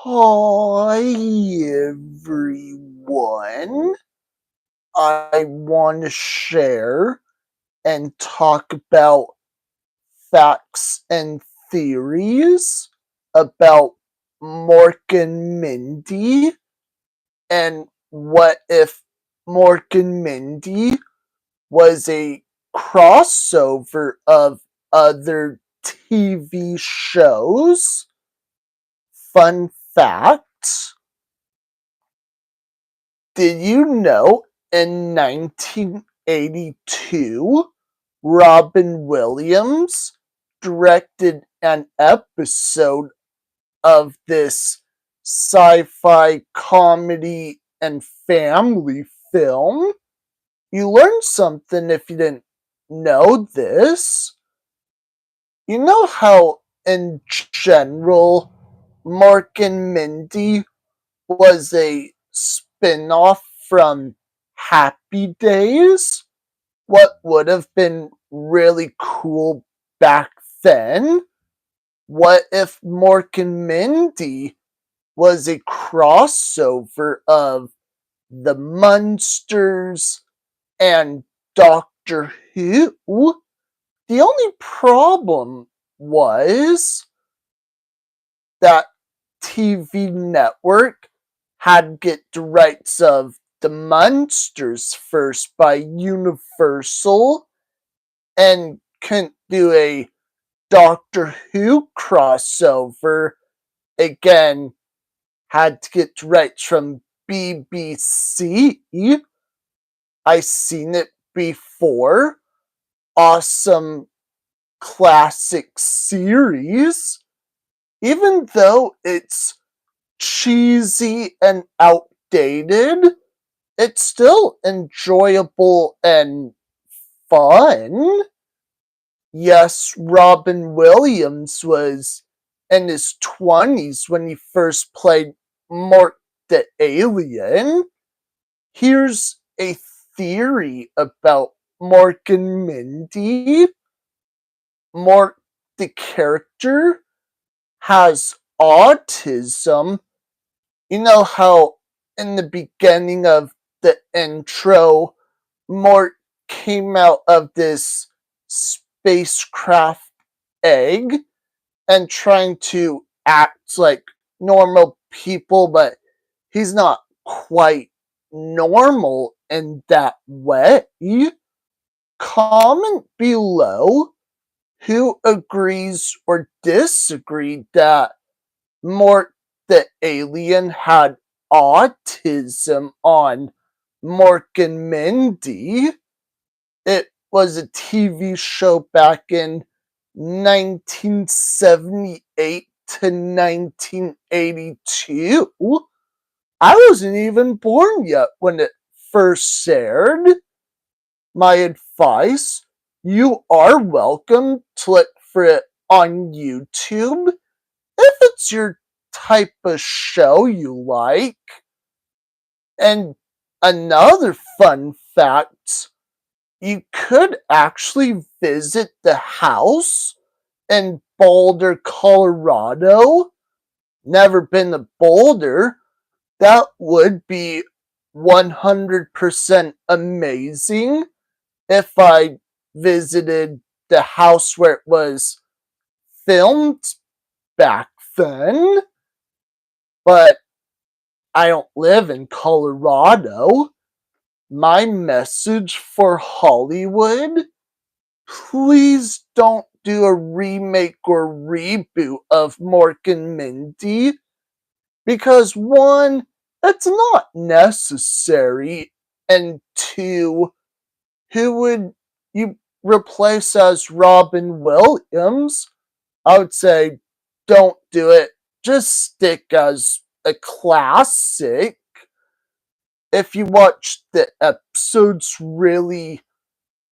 Hi everyone. I want to share and talk about facts and theories about Mork and Mindy and what if Mork and Mindy was a crossover of other TV shows. Fun fact. Did you know in 1982, Robin Williams directed an episode of this sci fi comedy and family film? You learned something if you didn't know this. You know how, in general, Mork and Mindy was a spin-off from Happy Days? What would have been really cool back then? What if Mork and Mindy was a crossover of the Munsters and Doctor Who? The only problem was that TV network had to get the rights of the Munsters first by Universal and couldn't do a Doctor Who crossover. Again, had to get rights from BBC. I seen it before. Awesome classic series. Even though it's cheesy and outdated, it's still enjoyable and fun. Yes, Robin Williams was in his 20s when he first played Mork the Alien. Here's a theory about Mork and Mindy. Mork, the character, has autism. You know how in the beginning of the intro, Mort came out of this spacecraft egg and trying to act like normal people, but he's not quite normal in that way. Comment below who agrees or disagrees that Mort the Alien had autism on Mork and Mindy. It was a TV show back in 1978 to 1982. I wasn't even born yet when it first aired. My advice, you are welcome to look for it on YouTube if it's your type of show you like. And another fun fact, you could actually visit the house in Boulder, Colorado. Never been to Boulder. That would be 100% amazing if I visited the house where it was filmed back then. But I don't live in Colorado. My message for Hollywood, please don't do a remake or reboot of Mork and Mindy because one, it's not necessary, and two, who would you replace as Robin Williams? I would say don't do it. Just stick as a classic. If you watch the episodes really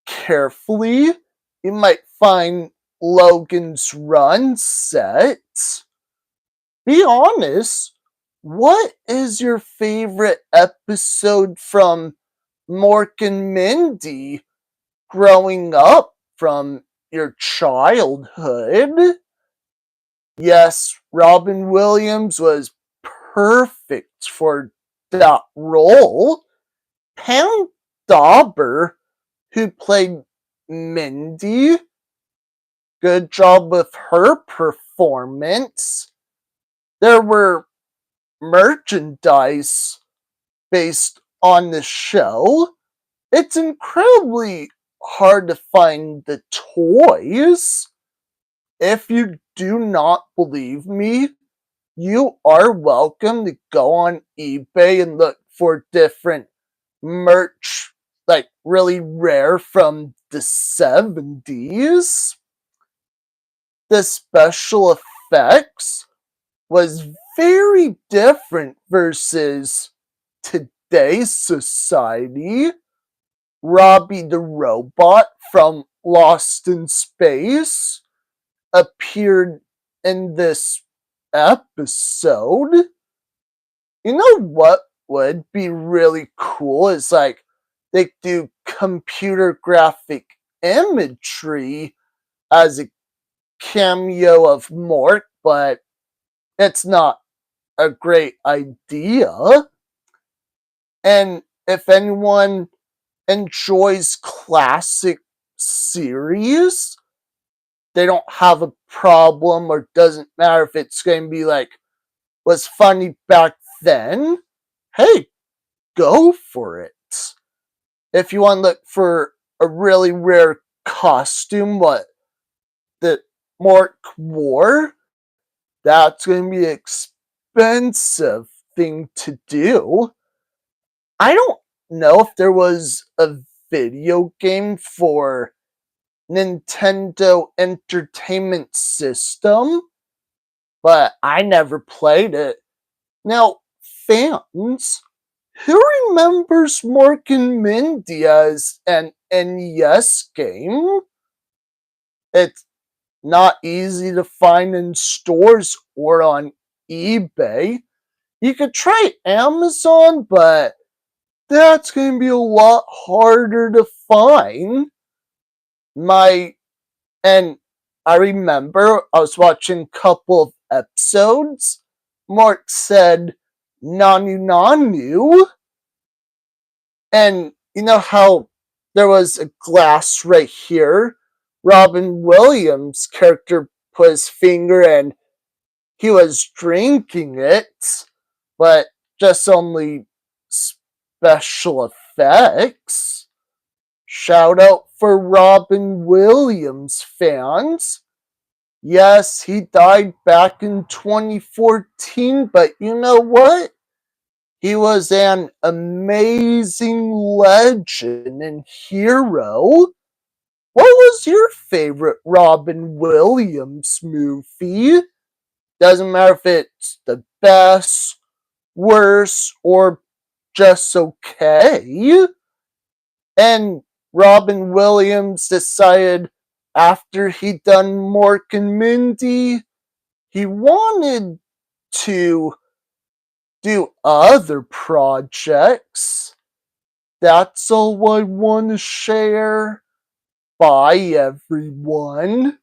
carefully, you might find Logan's run set. Be honest, what is your favorite episode from Mork and Mindy growing up from your childhood? Yes, Robin Williams was perfect for that role. Pam Dauber, who played Mindy, good job with her performance. There were merchandise based on the show. It's incredibly hard to find the toys. If you do not believe me, you are welcome to go on eBay and look for different merch, like really rare from the 70s. The special effects was very different versus today's society. Robbie the robot from Lost in Space appeared in this episode. You know what would be really cool is like they do computer graphic imagery as a cameo of Mork, but it's not a great idea. And if anyone enjoys classic series, they don't have a problem, or doesn't matter if it's going to be like was funny back then, hey, go for it. If you want to look for a really rare costume, what the Mork wore, that's going to be an expensive thing to do. I don't know if there was a video game for Nintendo Entertainment System, but I never played it. Now, fans, who remembers Mork Mindy as an NES game? It's not easy to find in stores or on eBay. You could try Amazon, but that's going to be a lot harder to find. And I remember I was watching a couple of episodes. Mark said, Nanu Nanu. And you know how there was a glass right here? Robin Williams' character put his finger and he was drinking it, but just only special effects. Shout out for Robin Williams fans. Yes, he died back in 2014, but you know what? He was an amazing legend and hero. What was your favorite Robin Williams movie? Doesn't matter if it's the best, worst, or just okay. And Robin Williams decided after he'd done Mork and Mindy, he wanted to do other projects. That's all I want to share. Bye, everyone.